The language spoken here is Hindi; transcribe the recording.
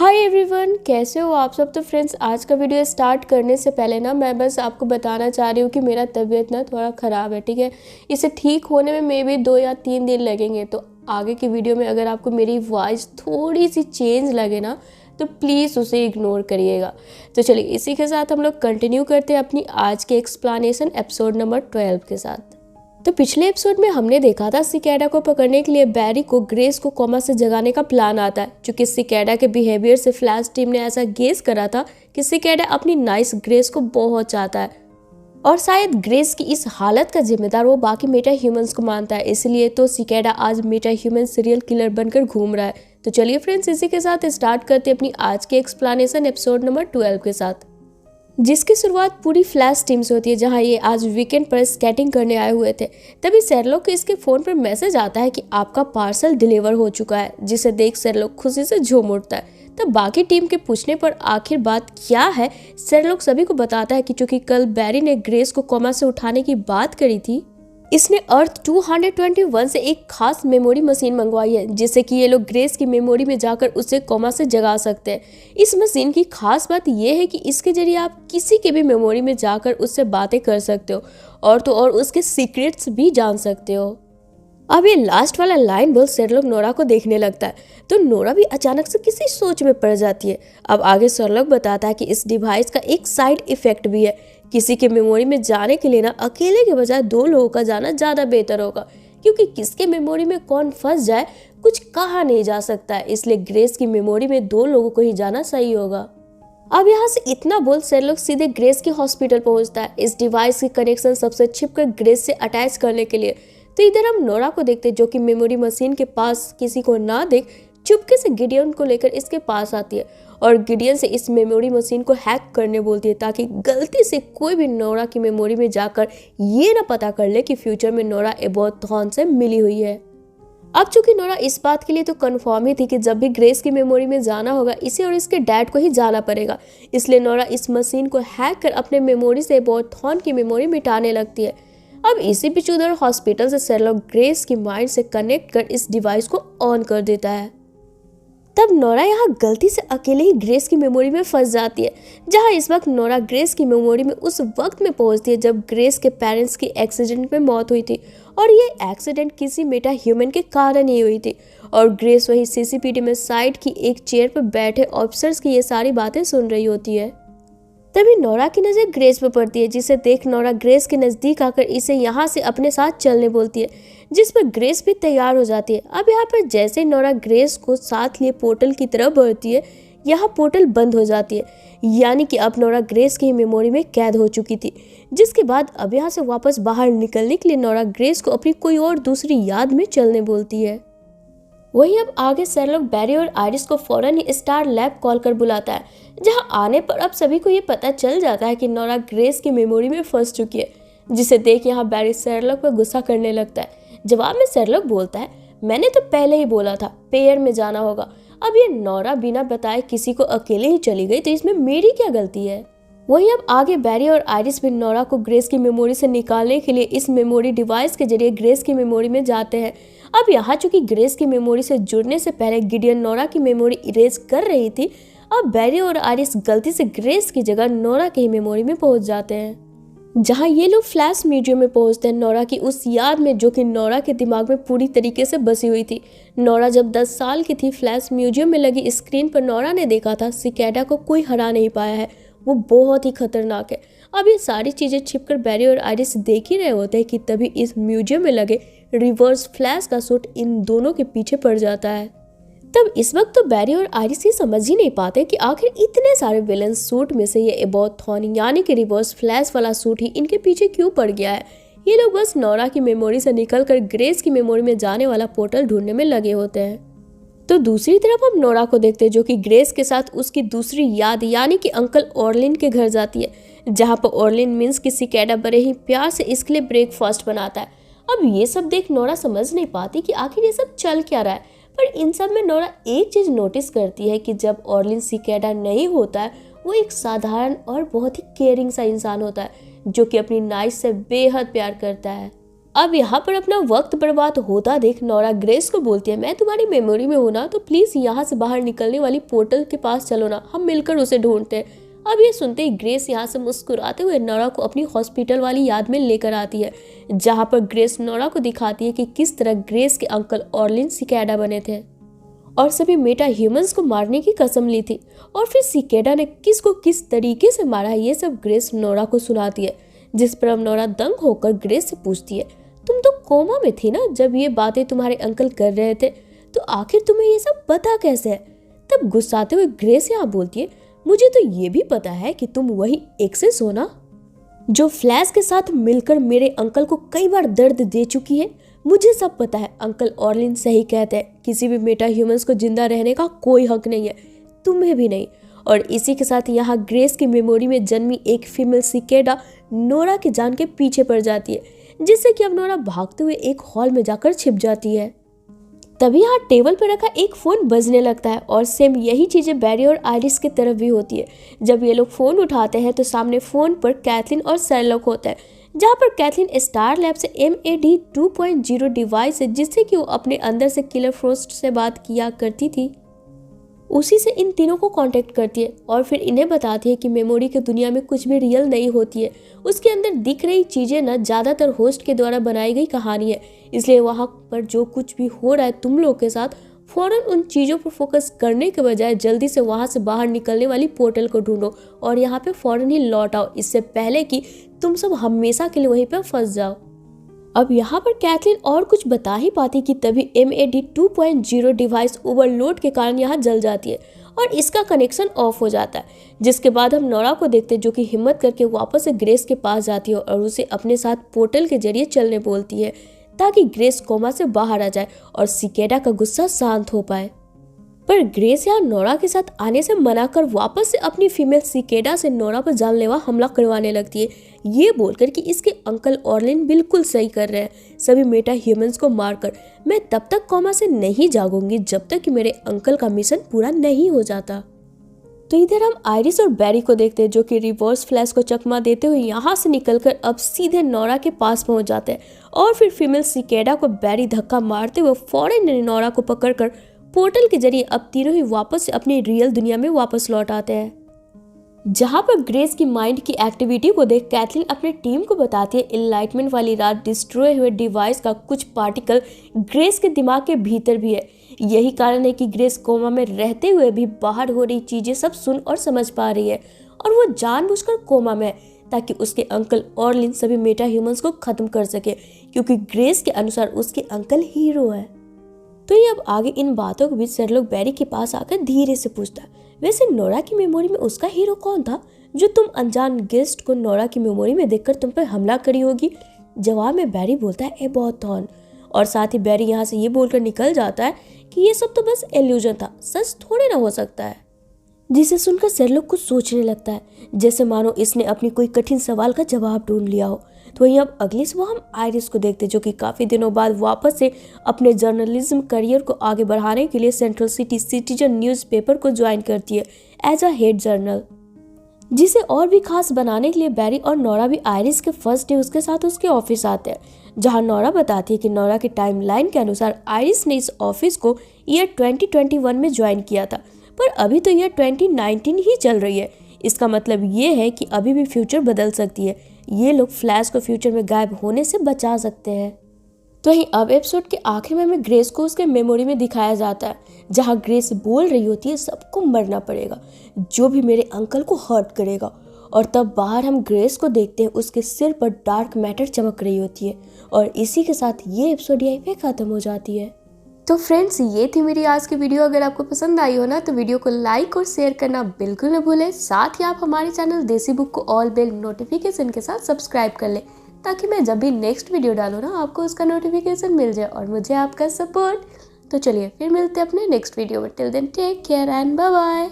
हाय एवरीवन, कैसे हो आप सब। तो फ्रेंड्स, आज का वीडियो स्टार्ट करने से पहले ना मैं बस आपको बताना चाह रही हूँ कि मेरा तबीयत ना थोड़ा ख़राब है। ठीक है, इसे ठीक होने में मे बी 2 या 3 दिन लगेंगे। तो आगे की वीडियो में अगर आपको मेरी वॉइस थोड़ी सी चेंज लगे ना तो प्लीज़ उसे इग्नोर करिएगा। तो चलिए इसी के साथ हम लोग कंटिन्यू करते हैं अपनी आज के एक्सप्लेनेशन एपिसोड नंबर 12 के साथ। तो पिछले एपिसोड में हमने देखा था सिकेडा को पकड़ने के लिए बैरी को ग्रेस को कोमा से जगाने का प्लान आता है। क्योंकि सिकेडा के बिहेवियर से फ्लैश टीम ने ऐसा गेस करा था कि सिकेडा अपनी नाइस ग्रेस को बहुत चाहता है और शायद ग्रेस की इस हालत का जिम्मेदार वो बाकी मेटा ह्यूमंस को मानता है। इसलिए तो सिकेडा आज मेटा ह्यूमन सीरियल किलर बनकर घूम रहा है। तो चलिए फ्रेंड्स, इसी के साथ स्टार्ट करते हैं अपनी आज के एक्सप्लेनेशन एपिसोड नंबर 12 के साथ, जिसकी शुरुआत पूरी फ्लैश टीम से होती है, जहां ये आज वीकेंड पर स्केटिंग करने आए हुए थे। तभी शेरलॉक को इसके फोन पर मैसेज आता है कि आपका पार्सल डिलीवर हो चुका है, जिसे देख शेरलॉक खुशी से झूम उठता है। तब बाकी टीम के पूछने पर आखिर बात क्या है, शेरलॉक सभी को बताता है कि चूंकि कल बैरी ने ग्रेस को कोमा से उठाने की बात करी थी, इसने अर्थ 221 से एक खास मेमोरी मशीन मंगवाई है, जिससे कि ये लोग ग्रेस की मेमोरी में जाकर उसे कोमा से जगा सकते हैं। इस मशीन की खास बात यह है कि इसके जरिए आप किसी के भी मेमोरी में जाकर उससे बातें कर सकते हो और तो और उसके सीक्रेट्स भी जान सकते हो। अब ये लास्ट वाला लाइन बोल शेरलॉक नोरा को देखने लगता है, तो नोरा भी अचानक से किसी सोच में पड़ जाती है। अब आगे शेरलॉक बताता है कि इस डिवाइस का एक साइड इफेक्ट भी है। किसी के मेमोरी में जाने के लिए ना अकेले के बजाय 2 लोगों का जाना ज़्यादा बेहतर होगा, क्योंकि किसके मेमोरी में कौन फंस जाए कुछ कहा नहीं जा सकता है। इसलिए ग्रेस की मेमोरी में 2 लोगों को ही जाना सही होगा। अब यहाँ से इतना बोल शेरलॉक सीधे ग्रेस के हॉस्पिटल पहुंचता है, इस डिवाइस की कनेक्शन सबसे छिपकर ग्रेस से अटैच करने के लिए। तो इधर हम नोरा को देखते हैं, जो कि मेमोरी मशीन के पास किसी को ना देख चुपके से गिडियन को लेकर इसके पास आती है और गिडियन से इस मेमोरी मशीन को हैक करने बोलती है, ताकि गलती से कोई भी नोरा की मेमोरी में जाकर ये ना पता कर ले कि फ्यूचर में नोरा एबोथ थॉर्न से मिली हुई है। अब चूंकि नोरा इस बात के लिए तो कंफर्म ही थी कि जब भी ग्रेस की मेमोरी में जाना होगा इसे और इसके डैड को ही जाना पड़ेगा, इसलिए नोरा इस मशीन को हैक कर अपने मेमोरी से एबोथ थॉर्न की मेमोरी मिटाने लगती है। अब इसी बीच उधर हॉस्पिटल से शेरलॉक ग्रेस की माइंड से कनेक्ट कर इस डिवाइस को ऑन कर देता है। तब नोरा यहाँ गलती से अकेले ही ग्रेस की मेमोरी में फंस जाती है, जहाँ इस वक्त नोरा ग्रेस की मेमोरी में उस वक्त में पहुंचती है जब ग्रेस के पेरेंट्स की एक्सीडेंट में मौत हुई थी और ये एक्सीडेंट किसी मेटा ह्यूमन के कारण ही हुई थी। और ग्रेस वही सीसीपीटी में साइड की एक चेयर पर बैठे ऑफिसर्स की ये सारी बातें सुन रही होती है। तभी नोरा की नजर ग्रेस पर पड़ती है, जिसे देख नोरा ग्रेस के नजदीक आकर इसे यहाँ से अपने साथ चलने बोलती है, जिस पर ग्रेस भी तैयार हो जाती है। अब यहाँ पर जैसे नोरा ग्रेस को साथ लिए पोर्टल की तरफ बढ़ती है, यहाँ पोर्टल बंद हो जाती है, यानी कि अब नोरा ग्रेस की मेमोरी में कैद हो चुकी थी। जिसके बाद अब यहाँ से वापस बाहर निकलने के लिए नोरा ग्रेस को अपनी कोई और दूसरी याद में चलने बोलती है। वहीं अब आगे शेरलॉक बैरी और आइरिस को फौरन ही स्टार लैब कॉल कर बुलाता है, जहां आने पर अब सभी को ये पता चल जाता है कि नोरा ग्रेस की मेमोरी में फंस चुकी है, जिसे देख यहाँ बैरी शेरलॉक पर गुस्सा करने लगता है। जवाब में शेरलॉक बोलता है, मैंने तो पहले ही बोला था पेयर में जाना होगा। अब ये नोरा बिना बताए किसी को अकेले ही चली गई, तो इसमें मेरी क्या गलती है। वहीं अब आगे बैरी और आइरिस भी नोरा को ग्रेस की मेमोरी से निकालने के लिए इस मेमोरी डिवाइस के जरिए ग्रेस की मेमोरी में जाते हैं। अब यहाँ चूंकि ग्रेस की मेमोरी से जुड़ने से पहले गिडियन नोरा की मेमोरी इरेज कर रही थी, अब बैरी और आइरिस गलती से ग्रेस की जगह नोरा की मेमोरी में पहुंच जाते हैं, जहां ये लोग फ्लैश म्यूजियम में पहुंचते हैं नोरा की उस याद में, जो कि नोरा के दिमाग में पूरी तरीके से बसी हुई थी। नोरा जब 10 साल की थी, फ्लैश म्यूजियम में लगी स्क्रीन पर नोरा ने देखा था सिकेडा को कोई हरा नहीं पाया है, वो बहुत ही खतरनाक है। अब ये सारी चीजें छिपकर बैरी और आइरिस देख ही रहे होते हैं कि तभी इस म्यूजियम में लगे रिवर्स फ्लैश का सूट इन दोनों के पीछे पड़ जाता है। तब इस वक्त तो बैरी और आइरिस ये समझ ही नहीं पाते कि आखिर इतने सारे विलन सूट में से ये एबोथ थॉर्न यानी कि रिवर्स फ्लैश वाला सूट ही इनके पीछे क्यों पड़ गया है। ये लोग बस नोरा की मेमोरी से निकलकर ग्रेस की मेमोरी में जाने वाला पोर्टल ढूंढने में लगे होते हैं। तो दूसरी तरफ हम नोरा को देखते हैं, जो कि ग्रेस के साथ उसकी दूसरी याद यानी कि अंकल ऑर्लिन के घर जाती है, जहां पर ऑर्लिन मीन्स कि सिकेडा बड़े ही प्यार से इसके लिए ब्रेकफास्ट बनाता है। अब ये सब देख नोरा समझ नहीं पाती कि आखिर ये सब चल क्या रहा है, पर इन सब में नोरा एक चीज नोटिस करती है कि जब ऑर्लिन सिकेडा नहीं होता है, वो एक साधारण और बहुत ही केयरिंग सा इंसान होता है, जो कि अपनी नाइस से बेहद प्यार करता है। अब यहाँ पर अपना वक्त बर्बाद होता देख नोरा ग्रेस को बोलती है, मैं तुम्हारी मेमोरी में हूँ ना, तो प्लीज यहाँ से बाहर निकलने वाली पोर्टल के पास चलो ना, हम मिलकर उसे ढूंढते हैं। अब ये सुनते ही ग्रेस यहाँ से मुस्कुराते हुए नोरा को अपनी हॉस्पिटल वाली याद में लेकर आती है, जहाँ पर ग्रेस नोरा को दिखाती है कि किस तरह ग्रेस के अंकल ऑर्लिन सिकेडा बने थे और सभी मेटा ह्यूमंस को मारने की कसम ली थी, और फिर सिकेडा ने किसको किस तरीके से मारा है ये सब ग्रेस नोरा को सुनाती है। जिस पर अब नोरा दंग होकर ग्रेस से पूछती है, तुम तो कोमा में थी ना जब ये बातें तुम्हारे अंकल कर रहे थे, तो आखिर तुम्हें ये सब पता कैसे है? तब गुस्साते हुए ग्रेस यहाँ बोलती है, मुझे तो ये भी पता है कि तुम वही एक्सेस हो ना, जो फ्लैश के साथ मिलकर मेरे अंकल को कई बार दर्द दे चुकी है। मुझे सब पता है, अंकल ऑर्लिन सही कहते हैं, किसी भी मेटा ह्यूमंस को जिंदा रहने का कोई हक नहीं है, तुम्हें भी नहीं। और इसी के साथ यहाँ ग्रेस की मेमोरी में जन्मी एक फीमेल सिकेडा नोरा की जान के पीछे पड़ जाती है, जिससे कि अब नोरा भागते हुए एक हॉल में जाकर छिप जाती है। तभी यहाँ टेबल पर रखा एक फोन बजने लगता है और सेम यही चीजें बैरी और आइरिस की तरफ भी होती है। जब ये लोग फोन उठाते हैं तो सामने फोन पर कैथलीन और शेरलॉक होता है, जहाँ पर कैथलीन स्टार लैब से MAD 2.0 डिवाइस है, जिससे कि वो अपने अंदर से किलर फ्रोस्ट से बात किया करती थी, उसी से इन तीनों को कांटेक्ट करती है और फिर इन्हें बताती है कि मेमोरी की दुनिया में कुछ भी रियल नहीं होती है, उसके अंदर दिख रही चीजें न ज्यादातर होस्ट के द्वारा बनाई गई कहानी है। इसलिए वहां पर जो कुछ भी हो रहा है तुम लोग के साथ, फौरन उन चीजों पर फोकस करने के बजाय जल्दी से वहां से बाहर निकलने वाली पोर्टल को ढूंढो और यहाँ पे फौरन ही लौट आओ, इससे पहले कि तुम सब हमेशा के लिए वहीं पर फंस जाओ। अब यहाँ पर कैथलीन और कुछ बता ही पाती कि तभी MAD 2.0 डिवाइस ओवरलोड के कारण यहाँ जल जाती है और इसका कनेक्शन ऑफ हो जाता है, जिसके बाद हम नोरा को देखते हैं जो कि हिम्मत करके वापस से ग्रेस के पास जाती है और उसे अपने साथ पोर्टल के जरिए चलने बोलती है, ताकि ग्रेस कोमा से बाहर आ जाए और सिकेडा का गुस्सा शांत हो पाए। पर ग्रेस यहाँ नोरा के साथ आने से मना कर वापस से अपनी फीमेल सिकेडा से नोरा पर जानलेवा हमला करवाने लगती है, ये बोलकर कि इसके अंकल ऑर्लिन बिल्कुल सही कर रहे हैं, सभी मेटा ह्यूमंस को मारकर मैं तब तक कोमा से नहीं जागूंगी जब तक कि मेरे अंकल का मिशन पूरा नहीं हो जाता। तो इधर हम आइरिस और बैरी को देखते हैं जो कि रिवर्स फ्लैश को चकमा देते हुए यहाँ से निकलकर अब सीधे नोरा के पास पहुंच जाते हैं और फिर फीमेल सिकेडा को बैरी धक्का मारते हुए फौरन नोरा को पकड़कर पोर्टल के जरिए अब तीनों ही वापस से अपनी रियल दुनिया में वापस लौट आते हैं, जहां पर ग्रेस की माइंड की एक्टिविटी को देख कैथलीन अपने टीम को बताती है इनलाइटमेंट वाली रात डिस्ट्रॉय हुए डिवाइस का कुछ पार्टिकल ग्रेस के दिमाग के भीतर भी है। यही कारण है कि ग्रेस कोमा में रहते हुए भी बाहर हो रही चीजें सब सुन और समझ पा रही है और वो जानबूझकर कोमा में है ताकि उसके अंकल ऑर्लिन सभी मेटा ह्यूमंस को खत्म कर सके, क्योंकि ग्रेस के अनुसार उसके अंकल हीरो है। तो ये अब आगे इन बातों के बीच शेरलॉक बैरी के पास आकर धीरे से पूछता है, वैसे नोरा की मेमोरी में उसका हीरो कौन था जो तुम अनजान गेस्ट को नोरा की मेमोरी में देखकर तुम पर हमला करी होगी? जवाब में बैरी बोलता है एबोथॉन, और साथ ही बैरी यहाँ से ये बोलकर निकल जाता है कि ये सब तो बस इल्यूजन था, सच थोड़े ना हो सकता है। जिसे सुनकर शेरलॉक कुछ सोचने लगता है, जैसे मानो इसने अपनी कोई कठिन सवाल का जवाब ढूंढ लिया हो। तो वहीं अब अगली सुबह हम आइरिस को देखते जो कि काफी दिनों बाद वापस से अपने जर्नलिज्म करियर को आगे बढ़ाने के लिए सेंट्रल सिटी सिटीजन न्यूज़पेपर को ज्वाइन करती है एज अ हेड जर्नल, जिसे और भी खास बनाने के लिए बैरी और नोरा भी आइरिस के फर्स्ट डे उसके साथ उसके ऑफिस आते हैं, जहां नोरा बताती है कि नोरा के टाइमलाइन के अनुसार आइरिस ने इस ऑफिस को ईयर 2021 में ज्वाइन किया था, पर अभी तो ईयर 2019 ही चल रही है। इसका मतलब ये है कि अभी भी फ्यूचर बदल सकती है, ये लोग फ्लैश को फ्यूचर में गायब होने से बचा सकते हैं। तो ही अब एपिसोड के आखिर में हमें ग्रेस को उसके मेमोरी में दिखाया जाता है, जहां ग्रेस बोल रही होती है सबको मरना पड़ेगा जो भी मेरे अंकल को हर्ट करेगा, और तब बाहर हम ग्रेस को देखते हैं उसके सिर पर डार्क मैटर चमक रही होती है। और इसी के साथ ये एपिसोड यहीं पे खत्म हो जाती है। तो फ्रेंड्स, ये थी मेरी आज की वीडियो। अगर आपको पसंद आई हो ना तो वीडियो को लाइक और शेयर करना बिल्कुल न भूलें। साथ ही आप हमारे चैनल देसी बुक को ऑल बेल नोटिफिकेशन के साथ सब्सक्राइब कर लें, ताकि मैं जब भी नेक्स्ट वीडियो डालूँ ना आपको उसका नोटिफिकेशन मिल जाए और मुझे आपका सपोर्ट। तो चलिए फिर मिलते हैं अपने नेक्स्ट वीडियो में। Till then take care and bye bye.